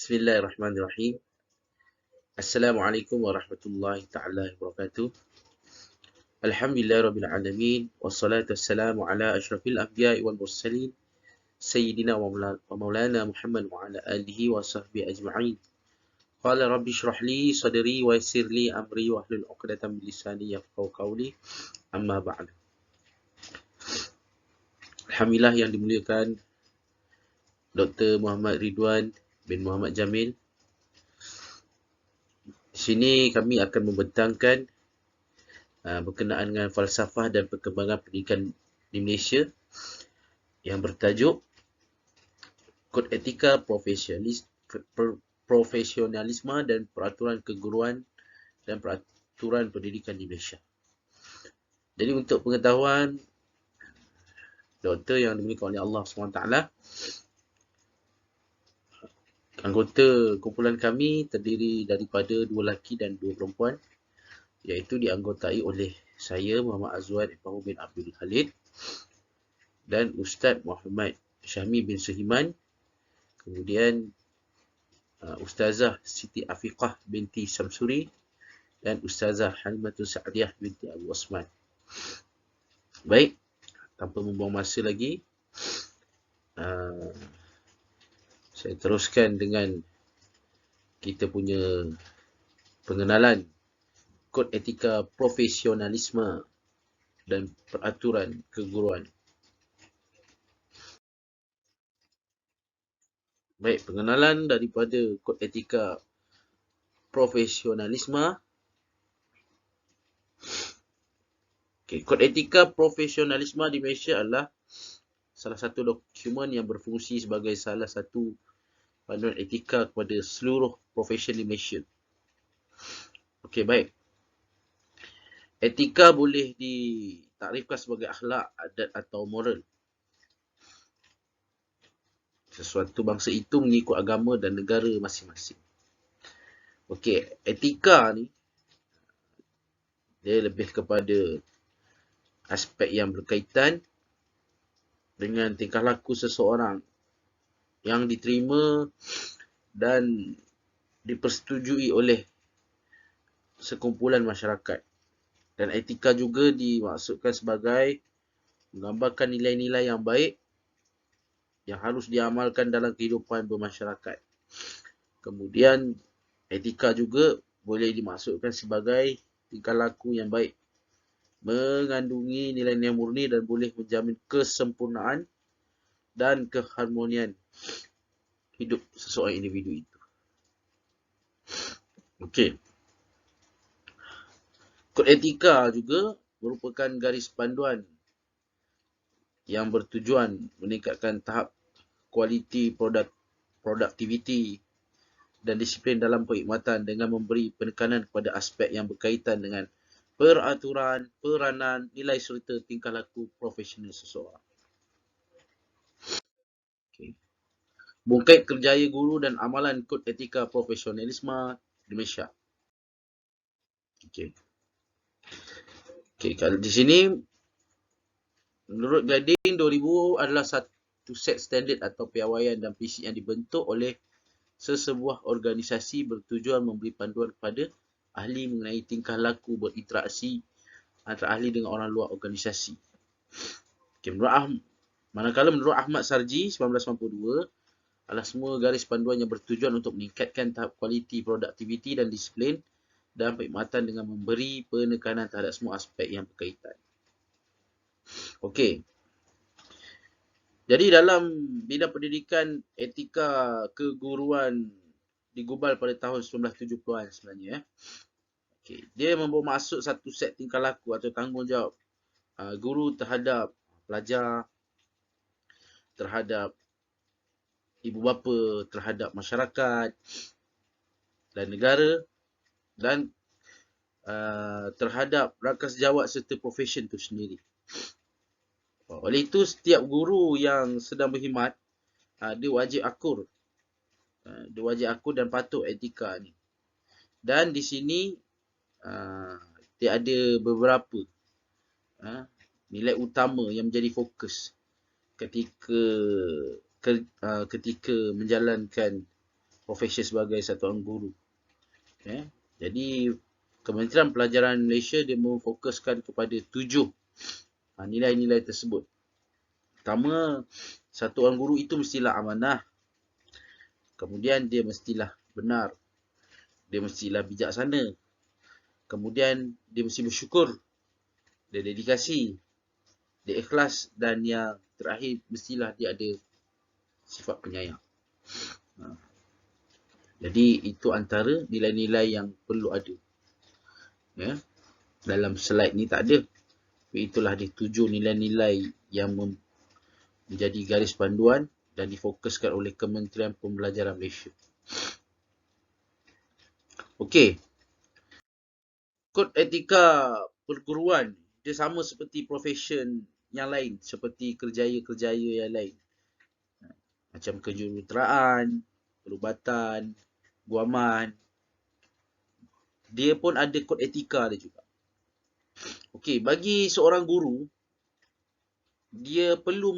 Bismillahirrahmanirrahim. Assalamualaikum warahmatullahi taala wabarakatuh. Alhamdulillahirabbil alamin wassalatu wassalamu ala asyrafil anbiya'i wal mursalin sayyidina wa maulana Muhammad wa ala alihi wa sahbihi ajma'in. Qala rabbi shrah li sadri wa yassir li amri wa hlul 'uqdatam min lisani yafqahu qawli. Amma ba'd. Alhamdulillah yang dimuliakan Dr. Muhammad Ridwan bin Muhammad Jamil. Di sini kami akan membentangkan berkenaan dengan falsafah dan perkembangan pendidikan di Malaysia yang bertajuk Kod Etika Profesionalisme dan Peraturan Keguruan dan Peraturan Pendidikan di Malaysia. Jadi untuk pengetahuan doktor yang dimiliki oleh Allah SWT, anggota kumpulan kami terdiri daripada 2 lelaki dan 2 perempuan, iaitu dianggotai oleh saya, Muhammad Azwan bin Abdul Khalid, dan Ustaz Muhammad Syahmi bin Suhiman, kemudian Ustazah Siti Afiqah binti Samsuri, dan Ustazah Halimatul Sa'diyah binti Abu Osman. Baik, tanpa membuang masa lagi, saya teruskan dengan kita punya pengenalan Kod Etika Profesionalisme dan Peraturan Keguruan. Baik, pengenalan daripada Kod Etika Profesionalisme. Kod Etika Profesionalisme di Malaysia adalah salah satu dokumen yang berfungsi sebagai salah satu panduan etika kepada seluruh profesi di Malaysia. Okey, baik. Etika boleh ditakrifkan sebagai akhlak, adat atau moral. Sesuatu bangsa itu mengikut agama dan negara masing-masing. Okey, etika ni dia lebih kepada aspek yang berkaitan dengan tingkah laku seseorang yang diterima dan dipersetujui oleh sekumpulan masyarakat. Dan etika juga dimaksudkan sebagai menggambarkan nilai-nilai yang baik yang harus diamalkan dalam kehidupan bermasyarakat. Kemudian etika juga boleh dimaksudkan sebagai tingkah laku yang baik, mengandungi nilai-nilai murni dan boleh menjamin kesempurnaan dan keharmonian hidup seseorang individu itu. Okey. Kod etika juga merupakan garis panduan yang bertujuan meningkatkan tahap kualiti produktiviti dan disiplin dalam perkhidmatan dengan memberi penekanan kepada aspek yang berkaitan dengan peraturan, peranan, nilai serta tingkah laku profesional seseorang. Okay. Bukit kerjaya guru dan amalan Kod Etika Profesionalisme di Malaysia. Okey, kalau di sini menurut Guiding 2000 adalah satu set standard atau piawaian dan prinsip yang dibentuk oleh sesebuah organisasi bertujuan memberi panduan kepada ahli mengenai tingkah laku berinteraksi antara ahli dengan orang luar organisasi. Okay, manakala menurut Ahmad Sarji 1992 adalah semua garis panduan yang bertujuan untuk meningkatkan tahap kualiti produktiviti dan disiplin dan perkhidmatan dengan memberi penekanan terhadap semua aspek yang berkaitan. Okey. Jadi dalam bidang pendidikan, etika keguruan digubal pada tahun 1970-an sebenarnya. Okey, dia membawa maksud satu set tingkah laku atau tanggungjawab guru terhadap pelajar, terhadap ibu bapa, terhadap masyarakat dan negara, dan terhadap rangka sejawat serta profession itu sendiri. Oleh itu, setiap guru yang sedang berkhidmat, dia wajib akur. Dia wajib akur dan patuh etika ni. Dan di sini, dia ada beberapa nilai utama yang menjadi fokus ketika menjalankan profesi sebagai satuan guru. Jadi Kementerian Pelajaran Malaysia dia memfokuskan kepada 7 nilai-nilai tersebut. Pertama, satuan guru itu mestilah amanah. Kemudian dia mestilah benar. Dia mestilah bijaksana. Kemudian dia mesti bersyukur. Dia dedikasi. Dia ikhlas. Dan yang terakhir mestilah dia ada sifat penyayang. Jadi itu antara nilai-nilai yang perlu ada. Dalam slide ni tak ada. Itulah dia 7 nilai-nilai yang menjadi garis panduan dan difokuskan oleh Kementerian Pembelajaran Malaysia. Okey. Kod etika perguruan dia sama seperti profession yang lain, seperti kerjaya-kerjaya yang lain. Macam kejuruteraan, perubatan, guaman. Dia pun ada kod etika dia juga. Okey, bagi seorang guru, dia perlu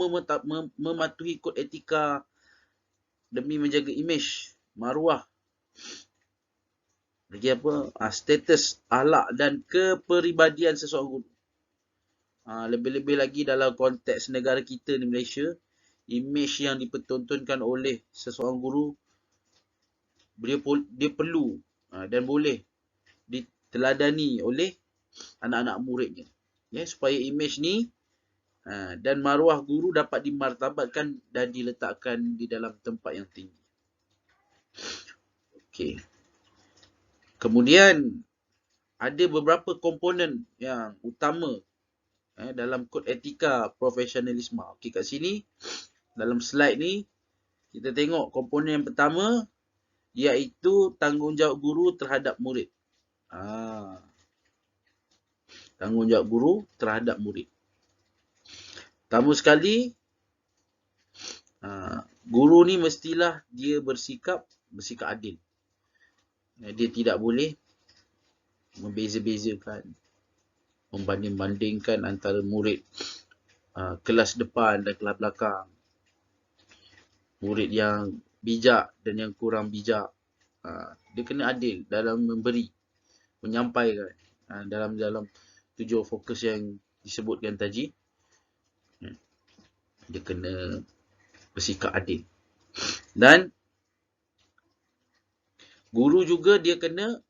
mematuhi kod etika demi menjaga imej, maruah, lagi apa, status, akhlak dan kepribadian seseorang guru. Lebih-lebih lagi dalam konteks negara kita di Malaysia, imej yang dipertontonkan oleh seseorang guru, dia perlu dan boleh diteladani oleh anak-anak muridnya. Supaya imej ni dan maruah guru dapat dimartabatkan dan diletakkan di dalam tempat yang tinggi. Okey. Kemudian ada beberapa komponen yang utama dalam kod etika profesionalisme. Okey, kat sini dalam slide ni kita tengok komponen yang pertama iaitu tanggungjawab guru terhadap murid. Tanggungjawab guru terhadap murid. Pertama sekali, guru ni mestilah dia bersikap adil. Dia tidak boleh membeza-bezakan, membanding-bandingkan antara murid kelas depan dan kelas belakang. Murid yang bijak dan yang kurang bijak. Dia kena adil dalam memberi, menyampaikan dalam 7 fokus yang disebutkan tadi. Dia kena bersikap adil. Dan guru juga dia kena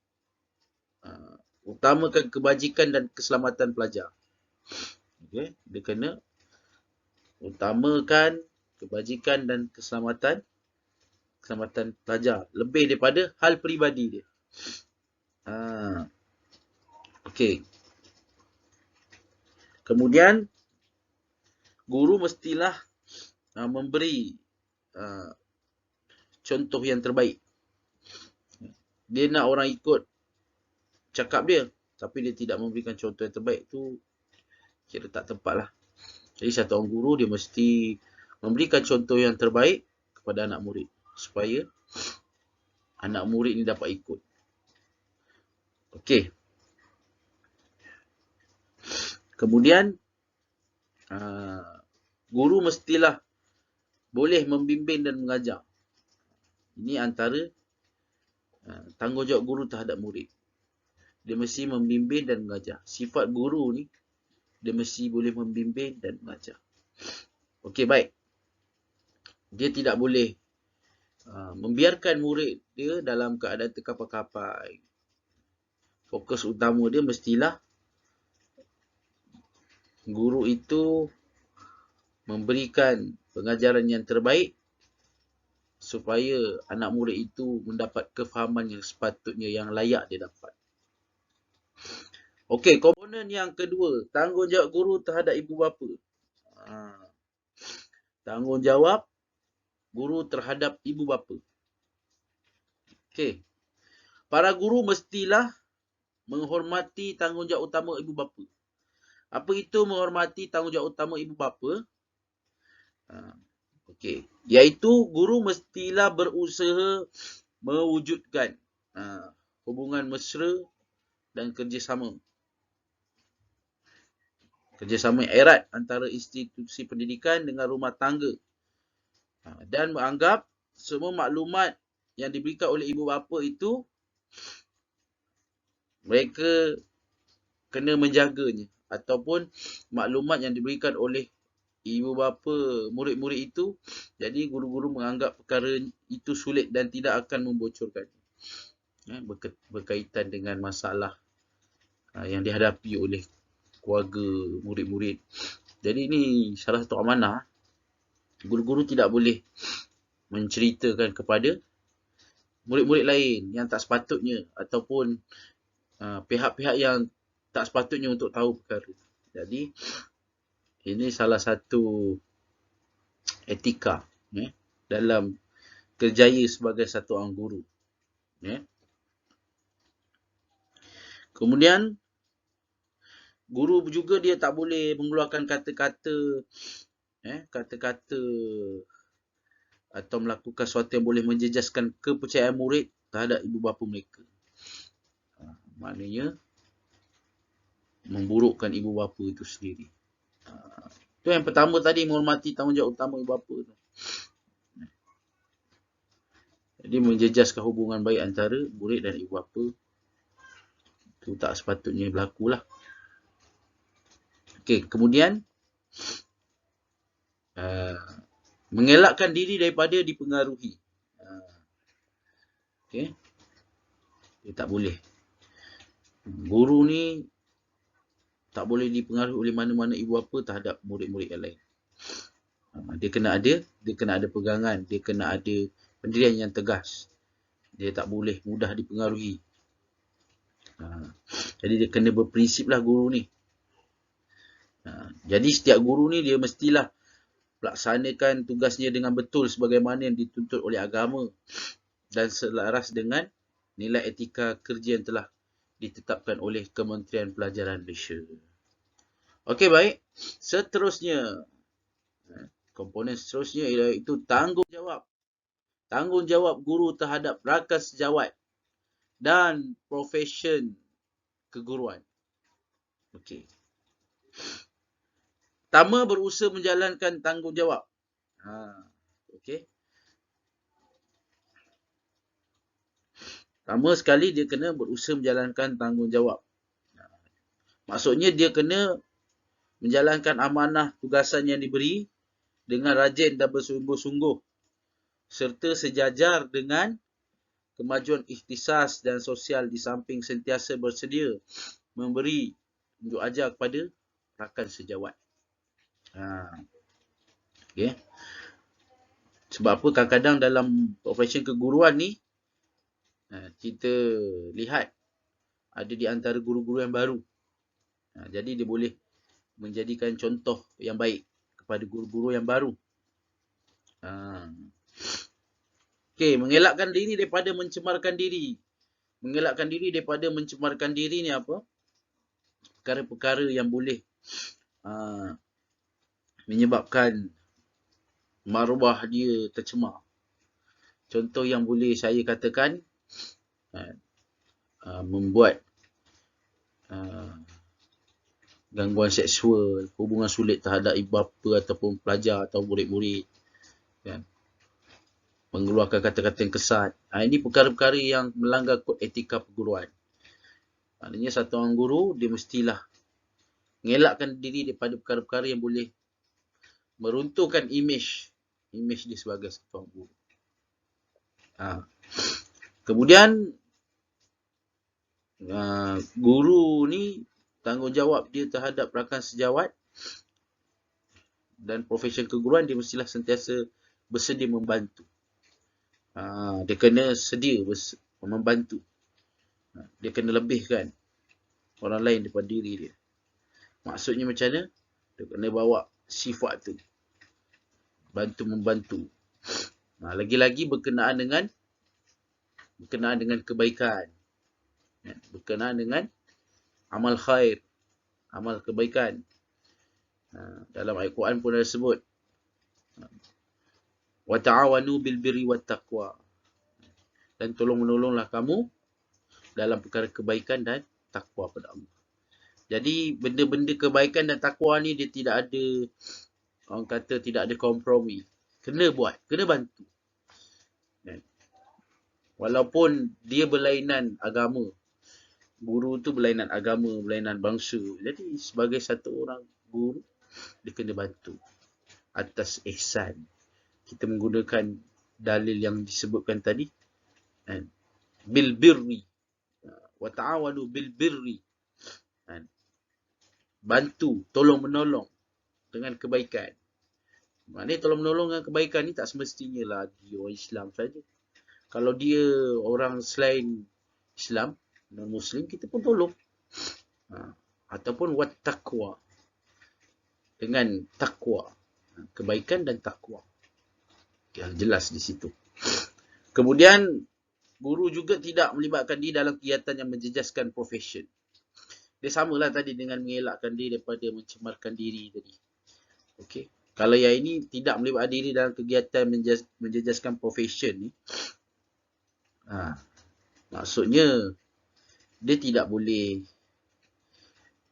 utamakan kebajikan dan keselamatan pelajar. Okay? Dia kena utamakan kebajikan dan keselamatan pelajar lebih daripada hal peribadi dia. Okey. Kemudian guru mestilah memberi contoh yang terbaik. Dia nak orang ikut cakap dia, tapi dia tidak memberikan contoh yang terbaik, tu kira tak tepat lah. Jadi satu orang guru dia mesti memberikan contoh yang terbaik kepada anak murid, supaya anak murid ni dapat ikut. Okey. Kemudian guru mestilah boleh membimbing dan mengajar. Ini antara tanggungjawab guru terhadap murid. Dia mesti membimbing dan mengajar. Sifat guru ni, dia mesti boleh membimbing dan mengajar. Okey, baik. Dia tidak boleh membiarkan murid dia dalam keadaan terkapai-kapai. Fokus utama dia mestilah guru itu memberikan pengajaran yang terbaik supaya anak murid itu mendapat kefahaman yang sepatutnya, yang layak dia dapat. Okey, komponen yang kedua, tanggungjawab guru terhadap ibu bapa. Tanggungjawab guru terhadap ibu bapa. Okey. Para guru mestilah menghormati tanggungjawab utama ibu bapa. Apa itu menghormati tanggungjawab utama ibu bapa? Okey, iaitu guru mestilah berusaha mewujudkan hubungan mesra dan kerjasama erat antara institusi pendidikan dengan rumah tangga, dan menganggap semua maklumat yang diberikan oleh ibu bapa itu, mereka kena menjaganya, ataupun maklumat yang diberikan oleh ibu bapa murid-murid itu, jadi guru-guru menganggap perkara itu sulit dan tidak akan membocorkan, berkaitan dengan masalah yang dihadapi oleh keluarga murid-murid. Jadi ini salah satu amanah. Guru-guru tidak boleh menceritakan kepada murid-murid lain yang tak sepatutnya, ataupun pihak-pihak yang tak sepatutnya untuk tahu perkara. Jadi ini salah satu etika dalam kerjaya sebagai satu orang guru. Kemudian guru juga dia tak boleh mengeluarkan kata-kata atau melakukan sesuatu yang boleh menjejaskan kepercayaan murid terhadap ibu bapa mereka. Maknanya memburukkan ibu bapa itu sendiri. Itu yang pertama tadi, menghormati tanggungjawab utama ibu bapa tu. Jadi menjejaskan hubungan baik antara murid dan ibu bapa itu tak sepatutnya berlaku lah. Okey, kemudian mengelakkan diri daripada dipengaruhi. Okey. Dia tak boleh. Guru ni tak boleh dipengaruhi oleh mana-mana ibu bapa terhadap murid-murid yang lain. Dia kena ada pegangan, dia kena ada pendirian yang tegas. Dia tak boleh mudah dipengaruhi. Jadi dia kena berprinsip lah guru ni. Jadi setiap guru ni dia mestilah laksanakan tugasnya dengan betul sebagaimana yang dituntut oleh agama dan selaras dengan nilai etika kerja yang telah ditetapkan oleh Kementerian Pelajaran Malaysia. Okey, baik. Seterusnya, komponen seterusnya iaitu tanggungjawab. Tanggungjawab guru terhadap rakan sejawat dan profesyen keguruan. Okey. Pertama, berusaha menjalankan tanggungjawab. Okey. Pertama sekali dia kena berusaha menjalankan tanggungjawab. Maksudnya dia kena menjalankan amanah tugasan yang diberi dengan rajin dan bersungguh-sungguh serta sejajar dengan kemajuan ikhtisas dan sosial di samping sentiasa bersedia memberi tunjuk ajar kepada rakan sejawat. Okay. Sebab apa kadang-kadang dalam profesyen keguruan ni kita lihat ada di antara guru-guru yang baru. Jadi dia boleh menjadikan contoh yang baik kepada guru-guru yang baru. Okey, mengelakkan diri daripada mencemarkan diri. Mengelakkan diri daripada mencemarkan diri ni apa? Perkara-perkara yang boleh menyebabkan maruah dia tercemar. Contoh yang boleh saya katakan, membuat gangguan seksual, hubungan sulit terhadap ibu bapa ataupun pelajar atau murid-murid, kan? Mengeluarkan kata-kata yang kesat. Ini perkara-perkara yang melanggar kod etika perguruan. Maknanya satu orang guru, dia mestilah mengelakkan diri daripada perkara-perkara yang boleh meruntuhkan imej dia sebagai satu orang guru. Kemudian guru ni tanggungjawab dia terhadap rakan sejawat dan profesyen keguruan, dia mestilah sentiasa bersedia membantu. Dia kena sedia membantu. Dia kena lebihkan orang lain daripada diri dia. Maksudnya macam mana? Dia kena bawa sifat tu, bantu-membantu. Lagi-lagi berkenaan dengan kebaikan, berkenaan dengan amal khair, amal kebaikan. Dalam ayat Quran pun ada sebut, wa ta'awanu bil birri wat taqwa, dan tolong-menolonglah kamu dalam perkara kebaikan dan takwa pada Allah. Jadi benda-benda kebaikan dan takwa ni dia tidak ada, orang kata tidak ada kompromi. Kena buat, kena bantu. Walaupun dia berlainan agama. Guru tu berlainan agama, berlainan bangsa. Jadi sebagai satu orang guru, dia kena bantu atas ihsan. Kita menggunakan dalil yang disebutkan tadi. Kan? Bil birri. Wa ta'awanu bil birri. Kan? Bantu, tolong menolong dengan kebaikan. Maknanya tolong menolong dengan kebaikan ni tak semestinya lah dia orang Islam saja. Kalau dia orang selain Islam, non-Muslim, kita pun tolong. Ataupun wat taqwa. Dengan takwa. Kebaikan dan takwa. Yang jelas di situ. Kemudian, guru juga tidak melibatkan diri dalam kegiatan yang menjejaskan profession. Dia samalah tadi dengan mengelakkan diri daripada mencemarkan diri tadi. Okey. Kalau yang ini tidak melibatkan diri dalam kegiatan menjejaskan profession ni, maksudnya dia tidak boleh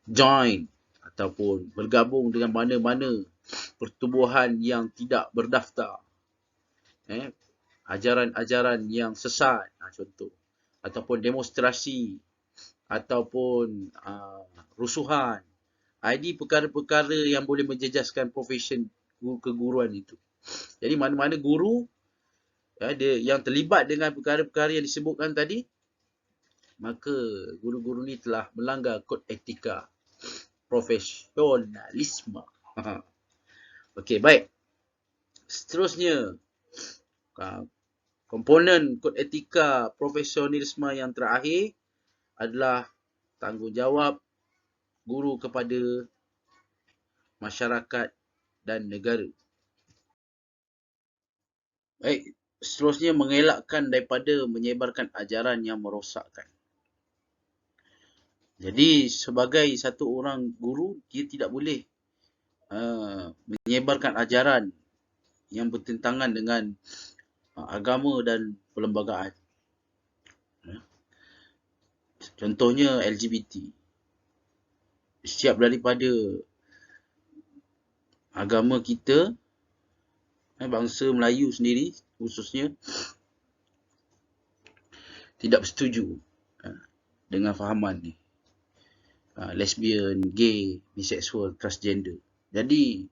join ataupun bergabung dengan mana-mana pertubuhan yang tidak berdaftar. Ajaran-ajaran yang sesat, contoh. Ataupun demonstrasi, ataupun rusuhan. Ini perkara-perkara yang boleh menjejaskan profession keguruan itu. Jadi mana-mana guru dia yang terlibat dengan perkara-perkara yang disebutkan tadi, maka guru-guru ni telah melanggar kod etika profesionalisme. Okey, baik. Seterusnya, komponen kod etika profesionalisme yang terakhir adalah tanggungjawab guru kepada masyarakat dan negara. Baik, seterusnya mengelakkan daripada menyebarkan ajaran yang merosakkan. Jadi sebagai satu orang guru, dia tidak boleh menyebarkan ajaran yang bertentangan dengan agama dan perlembagaan. Contohnya LGBT. Setiap daripada agama kita, bangsa Melayu sendiri khususnya, tidak bersetuju dengan fahaman ni. Lesbian, gay, biseksual, transgender. Jadi,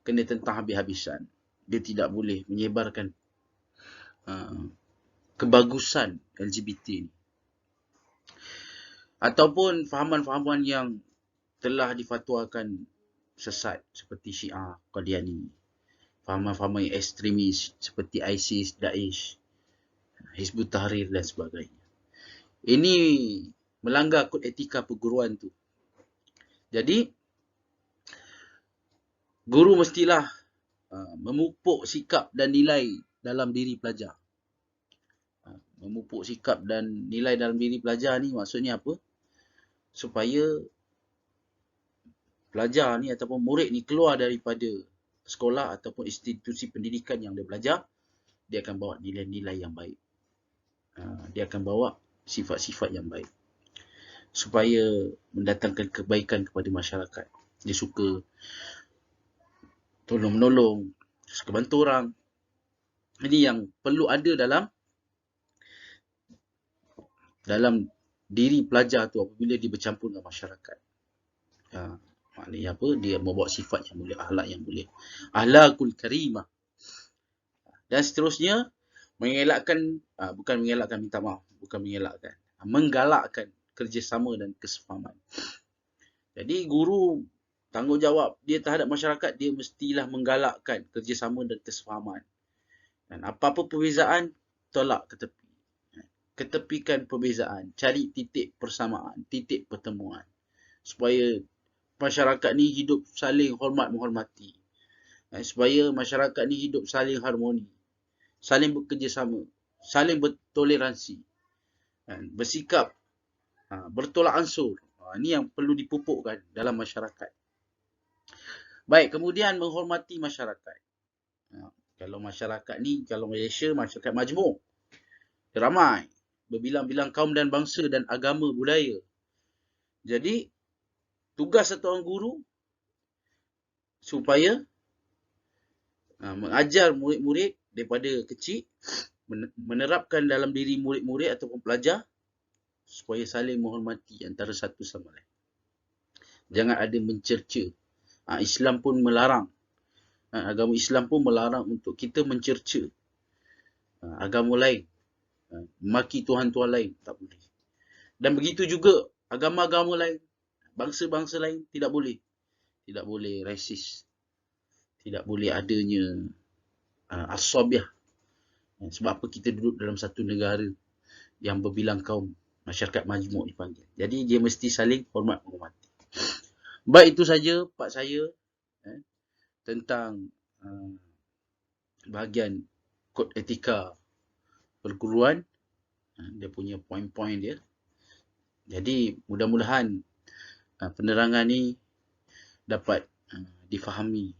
kena tentang habis-habisan. Dia tidak boleh menyebarkan kebagusan LGBT ni. Ataupun fahaman-fahaman yang telah difatwakan sesat seperti Syiah, Qadiani. Fahaman-fahaman yang ekstremis seperti ISIS, Daesh, Hizbut Tahrir dan sebagainya. Ini melanggar kod etika perguruan tu. Jadi, guru mestilah memupuk sikap dan nilai dalam diri pelajar. Memupuk sikap dan nilai dalam diri pelajar ni maksudnya apa? Supaya pelajar ni ataupun murid ni keluar daripada sekolah ataupun institusi pendidikan yang dia belajar, dia akan bawa nilai-nilai yang baik. Dia akan bawa sifat-sifat yang baik. Supaya mendatangkan kebaikan kepada masyarakat. Dia suka tolong-menolong, suka bantu orang. Ini yang perlu ada dalam diri pelajar tu apabila dia bercampur dengan masyarakat. Maknanya apa? Dia membawa sifat yang mulia, akhlak yang mulia. Akhlakul karimah. Dan seterusnya, menggalakkan kerjasama dan kesefahaman. Jadi guru tanggungjawab dia terhadap masyarakat, dia mestilah menggalakkan kerjasama dan kesefahaman. Dan apa-apa perbezaan, tolak ke tepi. Ketepikan perbezaan, cari titik persamaan, titik pertemuan. Supaya masyarakat ni hidup saling hormat menghormati. Supaya masyarakat ni hidup saling harmoni. Saling bekerjasama. Saling bertoleransi. Bersikap bertolak ansur. Ini yang perlu dipupukkan dalam masyarakat. Baik, kemudian menghormati masyarakat. Kalau masyarakat ni, kalau Malaysia, masyarakat majmuk. Ramai. Berbilang-bilang kaum dan bangsa dan agama budaya. Jadi, tugas satu orang guru supaya mengajar murid-murid daripada kecil, menerapkan dalam diri murid-murid ataupun pelajar supaya saling menghormati antara satu sama lain. Jangan ada mencerca. Islam pun melarang. Agama Islam pun melarang untuk kita mencerca agama lain. Maki Tuhan-Tuhan lain. Tak boleh. Dan begitu juga agama-agama lain. Bangsa-bangsa lain tidak boleh. Tidak boleh rasis. Tidak boleh adanya asabiah. Sebab apa kita duduk dalam satu negara yang berbilang kaum, masyarakat majmuk dipanggil. Jadi dia mesti saling hormat menghormati. Baik, itu saja part saya tentang bahagian kod etika perguruan. Dia punya poin-poin dia. Jadi mudah-mudahan penerangan ni dapat difahami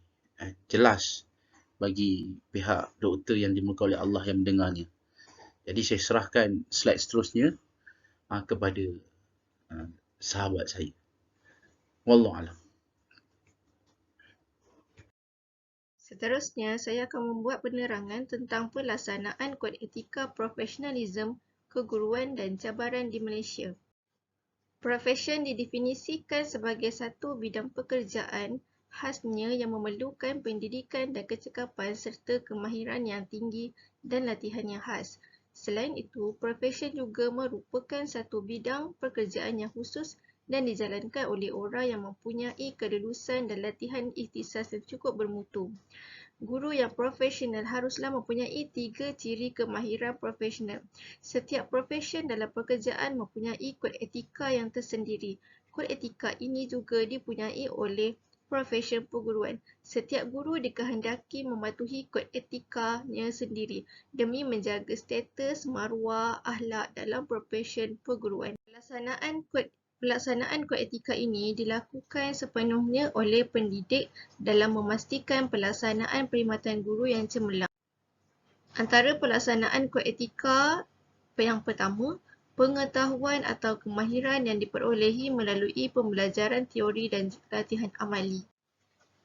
jelas bagi pihak doktor yang dimurkai oleh Allah yang mendengarnya. Jadi saya serahkan slide seterusnya kepada sahabat saya. Wallahu a'lam. Seterusnya, saya akan membuat penerangan tentang pelaksanaan kod etika profesionalisme, keguruan dan cabaran di Malaysia. Profession didefinisikan sebagai satu bidang pekerjaan khasnya yang memerlukan pendidikan dan kecekapan serta kemahiran yang tinggi dan latihan yang khas. Selain itu, profession juga merupakan satu bidang pekerjaan yang khusus dan dijalankan oleh orang yang mempunyai kelulusan dan latihan ikhtisas yang cukup bermutu. Guru yang profesional haruslah mempunyai 3 ciri kemahiran profesional. Setiap profession dalam pekerjaan mempunyai kod etika yang tersendiri. Kod etika ini juga dipunyai oleh profession perguruan. Setiap guru dikehendaki mematuhi kod etikanya sendiri demi menjaga status, maruah, akhlak dalam profession perguruan. Pelaksanaan kod etika ini dilakukan sepenuhnya oleh pendidik dalam memastikan pelaksanaan perkhidmatan guru yang cemerlang. Antara pelaksanaan kod etika yang pertama, pengetahuan atau kemahiran yang diperolehi melalui pembelajaran teori dan latihan amali.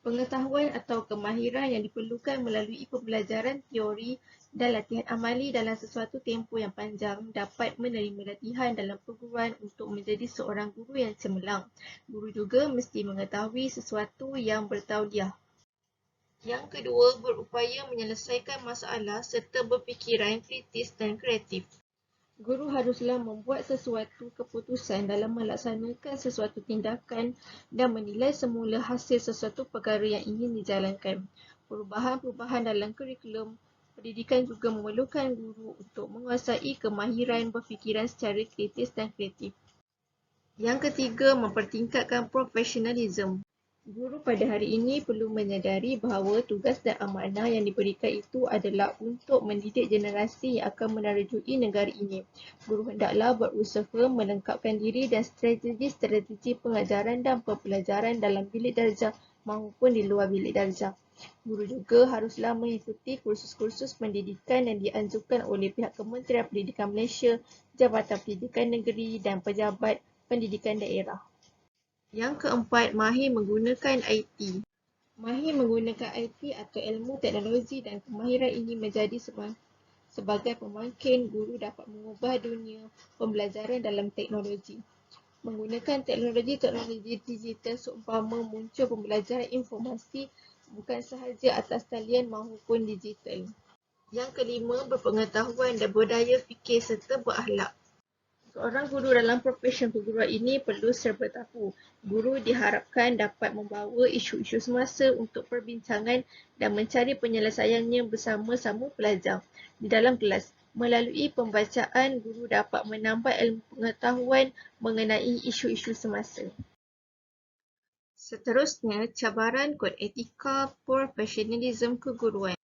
Pengetahuan atau kemahiran yang diperlukan melalui pembelajaran teori dan latihan amali dalam sesuatu tempoh yang panjang dapat menerima latihan dalam perguruan untuk menjadi seorang guru yang cemerlang. Guru juga mesti mengetahui sesuatu yang bertauliah. Yang kedua, berupaya menyelesaikan masalah serta berfikiran kritis dan kreatif. Guru haruslah membuat sesuatu keputusan dalam melaksanakan sesuatu tindakan dan menilai semula hasil sesuatu perkara yang ingin dijalankan. Perubahan-perubahan dalam kurikulum pendidikan juga memerlukan guru untuk menguasai kemahiran berfikiran secara kritis dan kreatif. Yang ketiga, mempertingkatkan profesionalisme. Guru pada hari ini perlu menyadari bahawa tugas dan amanah yang diberikan itu adalah untuk mendidik generasi yang akan menerajui negara ini. Guru hendaklah berusaha melengkapkan diri dan strategi-strategi pengajaran dan pembelajaran dalam bilik darjah maupun di luar bilik darjah. Guru juga haruslah mengikuti kursus-kursus pendidikan yang dianjurkan oleh pihak Kementerian Pendidikan Malaysia, Jabatan Pendidikan Negeri dan Pejabat Pendidikan Daerah. Yang keempat, mahir menggunakan IT. Mahir menggunakan IT atau ilmu teknologi dan kemahiran ini menjadi sebagai pemangkin guru dapat mengubah dunia pembelajaran dalam teknologi. Menggunakan teknologi digital seumpama muncul pembelajaran informasi bukan sahaja atas talian maupun digital. Yang kelima, berpengetahuan dan berdaya fikir serta berakhlak. Seorang guru dalam profession perguruan ini perlu serba tahu. Guru diharapkan dapat membawa isu-isu semasa untuk perbincangan dan mencari penyelesaiannya bersama-sama pelajar di dalam kelas. Melalui pembacaan, guru dapat menambah ilmu pengetahuan mengenai isu-isu semasa. Seterusnya, cabaran kod etika profesionalisme keguruan.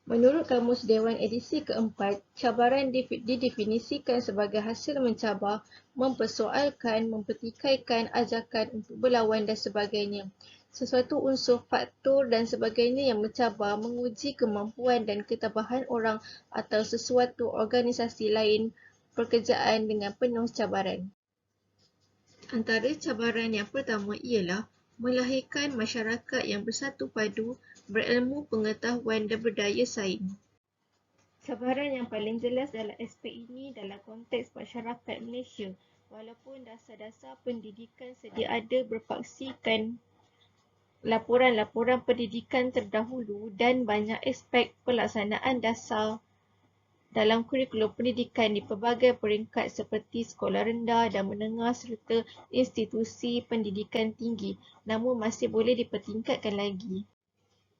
Menurut Kamus Dewan edisi keempat, cabaran didefinisikan sebagai hasil mencabar, mempersoalkan, mempertikaikan ajakan untuk berlawan dan sebagainya. Sesuatu unsur, faktor dan sebagainya yang mencabar, menguji kemampuan dan ketabahan orang atau sesuatu organisasi lain pekerjaan dengan penuh cabaran. Antara cabaran yang pertama ialah melahirkan masyarakat yang bersatu padu, berilmu pengetahuan dan berdaya saing. Cabaran yang paling jelas dalam aspek ini dalam konteks masyarakat Malaysia. Walaupun dasar-dasar pendidikan sedia ada berpaksikan laporan-laporan pendidikan terdahulu dan banyak aspek pelaksanaan dasar dalam kurikulum pendidikan di pelbagai peringkat seperti sekolah rendah dan menengah serta institusi pendidikan tinggi, namun masih boleh dipertingkatkan lagi.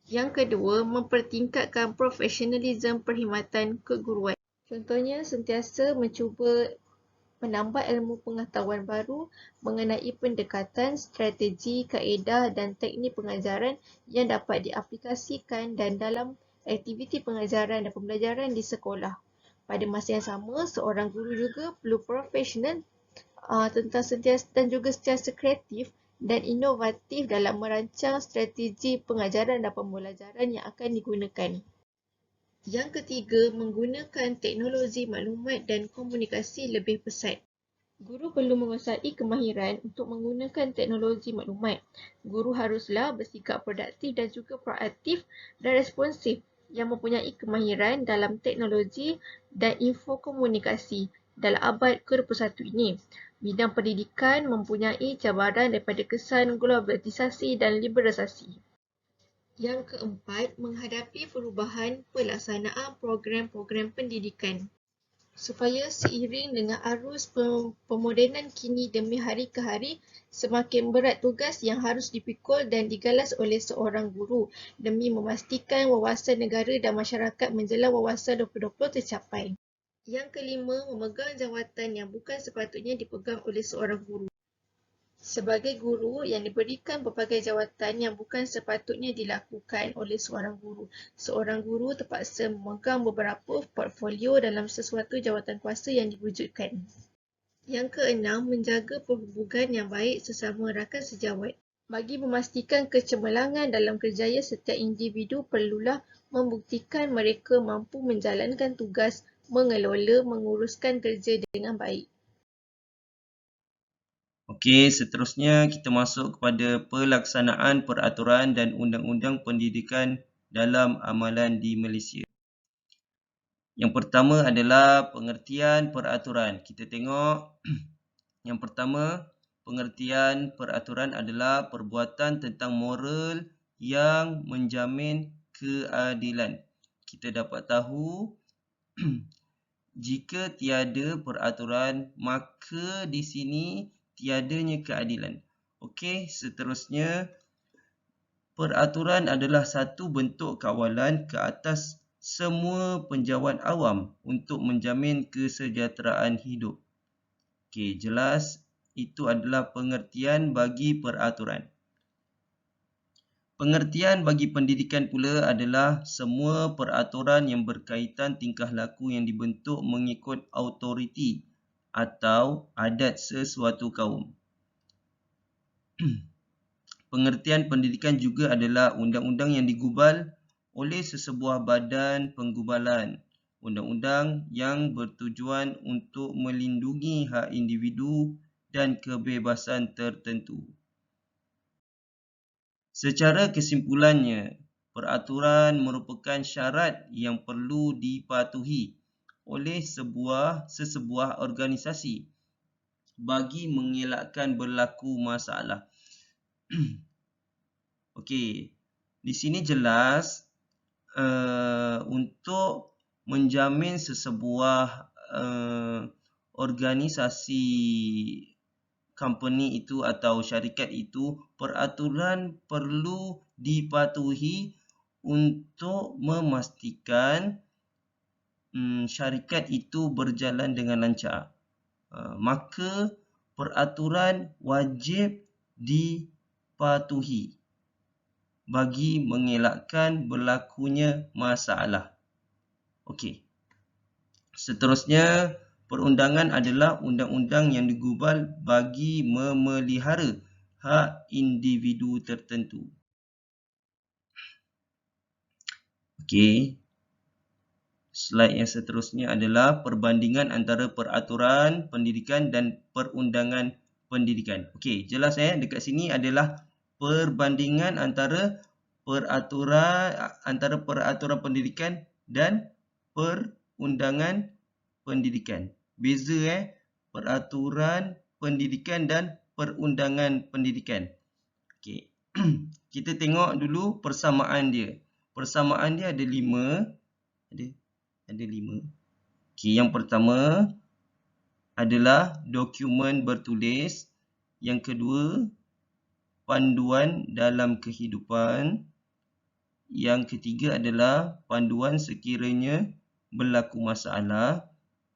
Yang kedua, mempertingkatkan profesionalisme perkhidmatan keguruan. Contohnya, sentiasa mencuba menambah ilmu pengetahuan baru mengenai pendekatan, strategi, kaedah dan teknik pengajaran yang dapat diaplikasikan dan dalam aktiviti pengajaran dan pembelajaran di sekolah. Pada masa yang sama, seorang guru juga perlu profesional tentang sentiasa dan juga sentiasa kreatif dan inovatif dalam merancang strategi pengajaran dan pembelajaran yang akan digunakan. Yang ketiga, menggunakan teknologi maklumat dan komunikasi lebih pesat. Guru perlu menguasai kemahiran untuk menggunakan teknologi maklumat. Guru haruslah bersikap produktif dan juga proaktif dan responsif yang mempunyai kemahiran dalam teknologi dan info komunikasi dalam abad ke-21 ini. Bidang pendidikan mempunyai cabaran daripada kesan globalisasi dan liberalisasi. Yang keempat, menghadapi perubahan pelaksanaan program-program pendidikan. Supaya seiring dengan arus pemodenan kini demi hari ke hari, semakin berat tugas yang harus dipikul dan digalas oleh seorang guru demi memastikan wawasan negara dan masyarakat menjelang wawasan 2020 tercapai. Yang kelima, memegang jawatan yang bukan sepatutnya dipegang oleh seorang guru. Sebagai guru yang diberikan pelbagai jawatan yang bukan sepatutnya dilakukan oleh seorang guru terpaksa memegang beberapa portfolio dalam sesuatu jawatan kuasa yang diwujudkan. Yang keenam, menjaga perhubungan yang baik sesama rakan sejawat. Bagi memastikan kecemerlangan dalam kerjaya setiap individu, perlulah membuktikan mereka mampu menjalankan tugas, mengelola, menguruskan kerja dengan baik. Okey, seterusnya kita masuk kepada pelaksanaan peraturan dan undang-undang pendidikan dalam amalan di Malaysia. Yang pertama adalah pengertian peraturan. Kita tengok yang pertama, pengertian peraturan adalah perbuatan tentang moral yang menjamin keadilan. Kita dapat tahu jika tiada peraturan, maka di sini tiadanya keadilan. Okey, seterusnya peraturan adalah satu bentuk kawalan ke atas semua penjawat awam untuk menjamin kesejahteraan hidup. Okey, jelas itu adalah pengertian bagi peraturan. Pengertian bagi pendidikan pula adalah semua peraturan yang berkaitan tingkah laku yang dibentuk mengikut autoriti atau adat sesuatu kaum. Pengertian pendidikan juga adalah undang-undang yang digubal oleh sesebuah badan penggubalan. Undang-undang yang bertujuan untuk melindungi hak individu dan kebebasan tertentu. Secara kesimpulannya, peraturan merupakan syarat yang perlu dipatuhi oleh sesebuah organisasi bagi mengelakkan berlaku masalah. Okey, di sini jelas untuk menjamin sesebuah organisasi company itu atau syarikat itu, peraturan perlu dipatuhi untuk memastikan syarikat itu berjalan dengan lancar. Maka peraturan wajib dipatuhi bagi mengelakkan berlakunya masalah. Okey. Seterusnya, perundangan adalah undang-undang yang digubal bagi memelihara hak individu tertentu. Okey. Slide yang seterusnya adalah perbandingan antara peraturan pendidikan dan perundangan pendidikan. Okey, jelas dekat sini adalah perbandingan antara peraturan pendidikan dan perundangan pendidikan. Beza peraturan pendidikan dan perundangan pendidikan. Okey. Kita tengok dulu persamaan dia. Persamaan dia ada 5. Ada 5. Okey, yang pertama adalah dokumen bertulis. Yang kedua, panduan dalam kehidupan. Yang ketiga adalah panduan sekiranya berlaku masalah.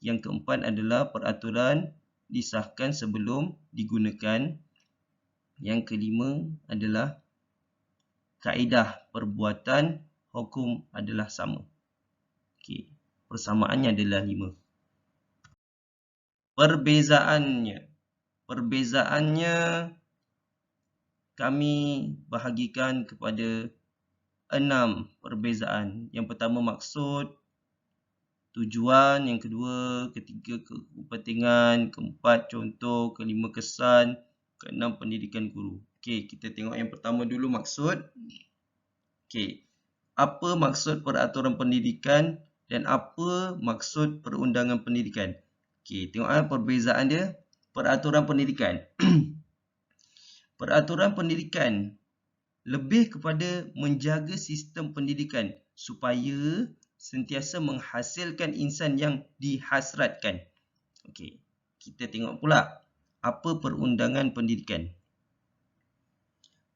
Yang keempat adalah peraturan disahkan sebelum digunakan. Yang kelima adalah kaedah perbuatan hukum adalah sama. Okey, persamaannya adalah 5. Perbezaannya kami bahagikan kepada 6 perbezaan. Yang pertama maksud, tujuan, yang kedua, ketiga kepentingan, keempat contoh, kelima kesan, keenam pendidikan guru. Okey, kita tengok yang pertama dulu maksud. Okey, apa maksud peraturan pendidikan dan apa maksud perundangan pendidikan? Okey, tengok perbezaan dia. Peraturan pendidikan. Peraturan pendidikan lebih kepada menjaga sistem pendidikan supaya sentiasa menghasilkan insan yang dihasratkan. Okey, kita tengok pula apa perundangan pendidikan.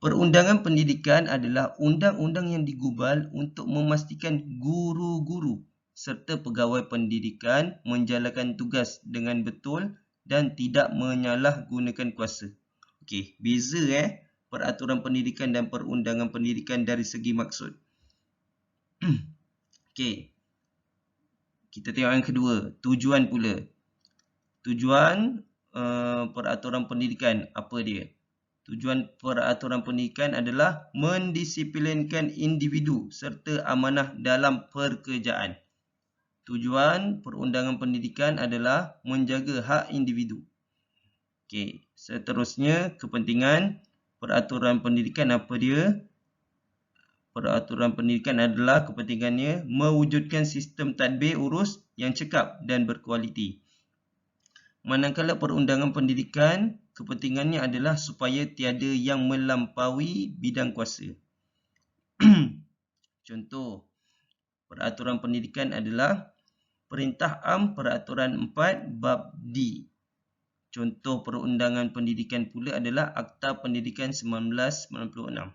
Perundangan pendidikan adalah undang-undang yang digubal untuk memastikan guru-guru serta pegawai pendidikan menjalankan tugas dengan betul dan tidak menyalahgunakan kuasa. Okey, beza peraturan pendidikan dan perundangan pendidikan dari segi maksud. Okey. Kita tengok yang kedua, tujuan pula. Tujuan peraturan pendidikan apa dia? Tujuan peraturan pendidikan adalah mendisiplinkan individu serta amanah dalam pekerjaan. Tujuan perundangan pendidikan adalah menjaga hak individu. Okey, seterusnya kepentingan peraturan pendidikan apa dia? Peraturan pendidikan adalah kepentingannya mewujudkan sistem tadbir urus yang cekap dan berkualiti. Manakala perundangan pendidikan, kepentingannya adalah supaya tiada yang melampaui bidang kuasa. Contoh, peraturan pendidikan adalah Perintah Am Peraturan 4 Bab D. Contoh perundangan pendidikan pula adalah Akta Pendidikan 1996.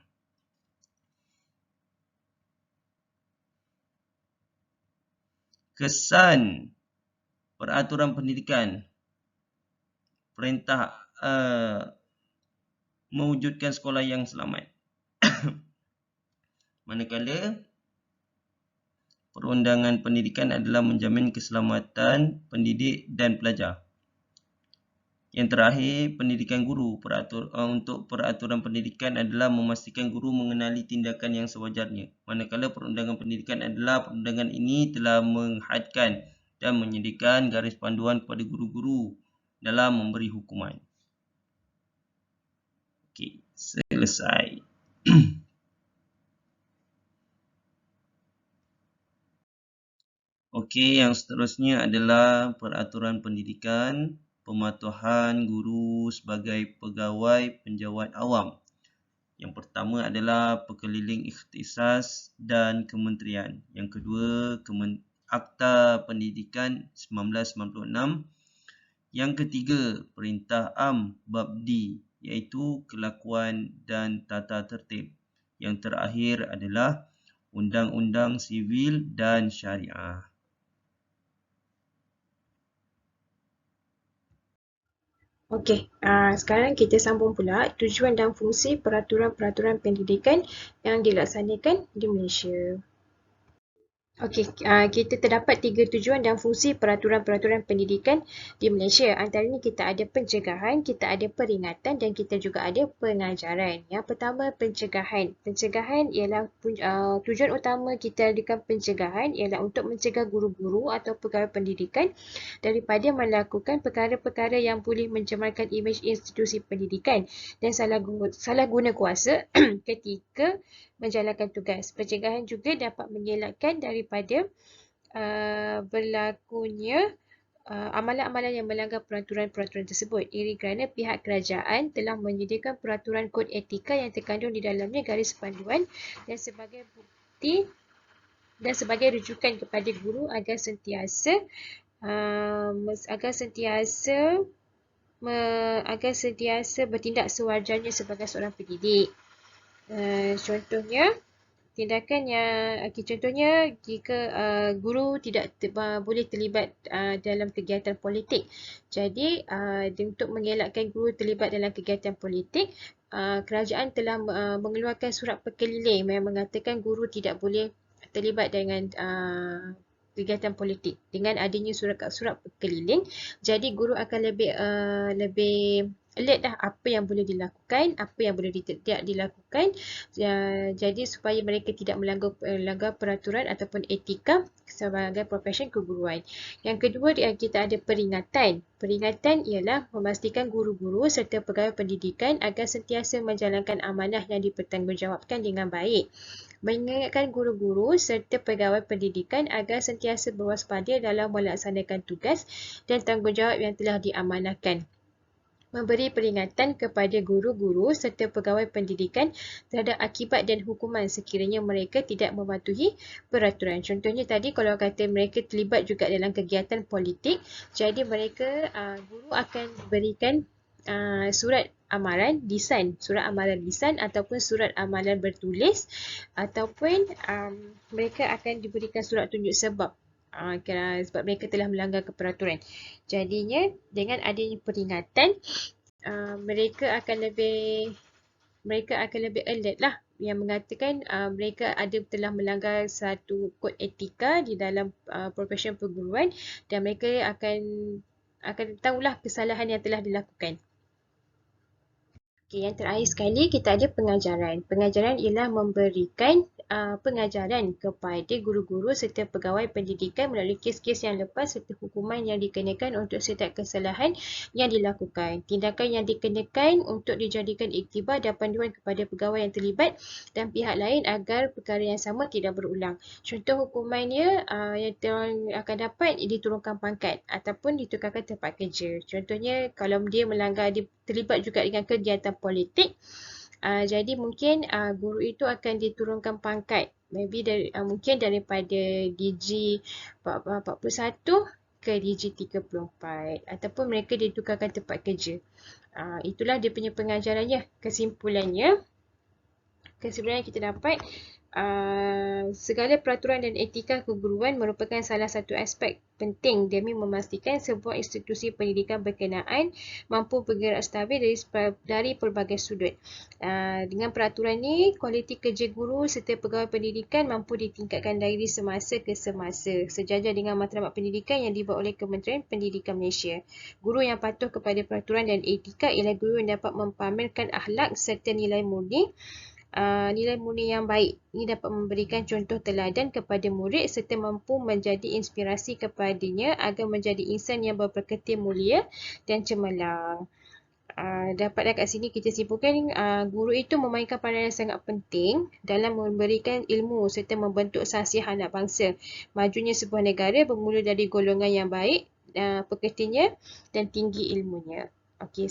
Kesan peraturan pendidikan. Perintah mewujudkan sekolah yang selamat. Manakala perundangan pendidikan adalah menjamin keselamatan pendidik dan pelajar. Yang terakhir, pendidikan guru. Untuk peraturan pendidikan adalah memastikan guru mengenali tindakan yang sewajarnya. Manakala perundangan pendidikan adalah perundangan ini telah menghadkan dan menyediakan garis panduan kepada guru-guru dalam memberi hukuman. Okey, selesai. Okey, yang seterusnya adalah peraturan pendidikan, pematuhan guru sebagai pegawai penjawat awam. Yang pertama adalah Pekeliling Ikhtisas dan Kementerian. Yang kedua, Akta Pendidikan 1996. Yang ketiga, Perintah Am Bab D, iaitu kelakuan dan tata tertib. Yang terakhir adalah Undang-Undang Sivil dan Syariah. Okey, sekarang kita sambung pula tujuan dan fungsi peraturan-peraturan pendidikan yang dilaksanakan di Malaysia. Okey, kita terdapat 3 tujuan dan fungsi peraturan-peraturan pendidikan di Malaysia. Antaranya kita ada pencegahan, kita ada peringatan dan kita juga ada pengajaran. Yang pertama, pencegahan. Pencegahan ialah tujuan utama kita adakan pencegahan ialah untuk mencegah guru-guru atau pegawai pendidikan daripada melakukan perkara-perkara yang boleh mencemarkan imej institusi pendidikan dan salah guna kuasa ketika menjalankan tugas. Pencegahan juga dapat mengelakkan daripada berlakunya amalan-amalan yang melanggar peraturan-peraturan tersebut. Ini kerana pihak kerajaan telah menyediakan peraturan kod etika yang terkandung di dalamnya garis panduan dan sebagai bukti dan sebagai rujukan kepada guru agar sentiasa bertindak sewajarnya sebagai seorang pendidik. Contohnya jika guru tidak boleh terlibat dalam kegiatan politik. Jadi untuk mengelakkan guru terlibat dalam kegiatan politik, kerajaan telah mengeluarkan surat berkeliling yang mengatakan guru tidak boleh terlibat dengan kegiatan politik. Dengan adanya surat berkeliling, jadi guru akan lebih alert dah apa yang boleh dilakukan, apa yang boleh tidak dilakukan. Jadi supaya mereka tidak melanggar peraturan ataupun etika sebagai profesion keguruan. Yang kedua, kita ada peringatan. Peringatan ialah memastikan guru-guru serta pegawai pendidikan agar sentiasa menjalankan amanah yang dipertanggungjawabkan dengan baik. Mengingatkan guru-guru serta pegawai pendidikan agar sentiasa berwaspada dalam melaksanakan tugas dan tanggungjawab yang telah diamanahkan. Memberi peringatan kepada guru-guru serta pegawai pendidikan terhadap akibat dan hukuman sekiranya mereka tidak mematuhi peraturan. Contohnya tadi kalau kata mereka terlibat juga dalam kegiatan politik, jadi mereka guru akan berikan surat amaran lisan ataupun surat amaran bertulis, ataupun mereka akan diberikan surat tunjuk sebab sebab mereka telah melanggar peraturan. Jadinya dengan adanya peringatan, mereka akan lebih alert lah, yang mengatakan mereka telah melanggar satu kod etika di dalam profesion perguruan dan mereka akan tahulah kesalahan yang telah dilakukan. Yang terakhir sekali kita ada pengajaran. Pengajaran ialah memberikan pengajaran kepada guru-guru serta pegawai pendidikan melalui kes-kes yang lepas serta hukuman yang dikenakan untuk setiap kesalahan yang dilakukan. Tindakan yang dikenakan untuk dijadikan iktibar dan panduan kepada pegawai yang terlibat dan pihak lain agar perkara yang sama tidak berulang. Contoh hukumannya yang akan dapat diturunkan pangkat ataupun ditukarkan tempat kerja. Contohnya kalau dia terlibat juga dengan kegiatan politik, jadi mungkin guru itu akan diturunkan pangkat, maybe mungkin daripada DG 41 ke DG 34 ataupun mereka ditukarkan tempat kerja. Itulah dia punya pengajarannya. Kesimpulannya kita dapat segala peraturan dan etika keguruan merupakan salah satu aspek penting demi memastikan sebuah institusi pendidikan berkenaan mampu bergerak stabil dari pelbagai sudut. Dengan peraturan ini, kualiti kerja guru serta pegawai pendidikan mampu ditingkatkan dari semasa ke semasa, sejajar dengan matlamat pendidikan yang dibuat oleh Kementerian Pendidikan Malaysia. Guru yang patuh kepada peraturan dan etika ialah guru yang dapat mempamerkan akhlak serta nilai murni yang baik. Ini dapat memberikan contoh teladan kepada murid serta mampu menjadi inspirasi kepadanya agar menjadi insan yang berperkati mulia dan cemerlang. Dapat dekat sini kita simpulkan guru itu memainkan peranan yang sangat penting dalam memberikan ilmu serta membentuk sahsiah anak bangsa. Majunya sebuah negara bermula dari golongan yang baik, pekertinya dan tinggi ilmunya. Okey,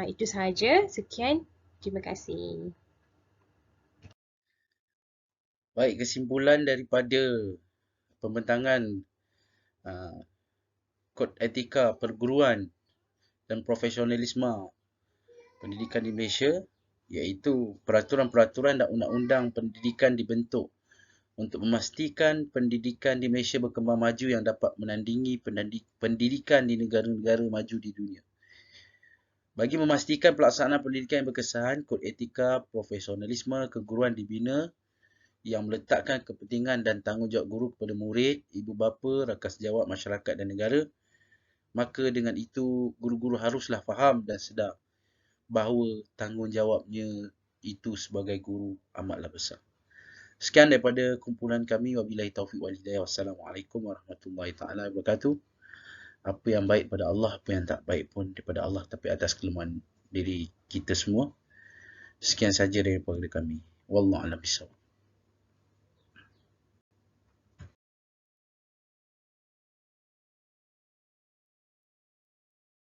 itu sahaja. Sekian. Terima kasih. Baik, kesimpulan daripada pembentangan kod etika perguruan dan profesionalisme pendidikan di Malaysia, iaitu peraturan-peraturan dan undang-undang pendidikan dibentuk untuk memastikan pendidikan di Malaysia berkembang maju yang dapat menandingi pendidikan di negara-negara maju di dunia. Bagi memastikan pelaksanaan pendidikan yang berkesan, kod etika profesionalisme keguruan dibina yang meletakkan kepentingan dan tanggungjawab guru kepada murid, ibu bapa, rakan sejawat masyarakat dan negara. Maka dengan itu, guru-guru haruslah faham dan sedar bahawa tanggungjawabnya itu sebagai guru amatlah besar. Sekian daripada kumpulan kami. Wabillahi taufiq wal hidayah. Wassalamualaikum warahmatullahi taala wabarakatuh. Apa yang baik pada Allah, apa yang tak baik pun daripada Allah, tapi atas kelemahan diri kita semua. Sekian saja daripada kami. Wallahu a'lam bishawab.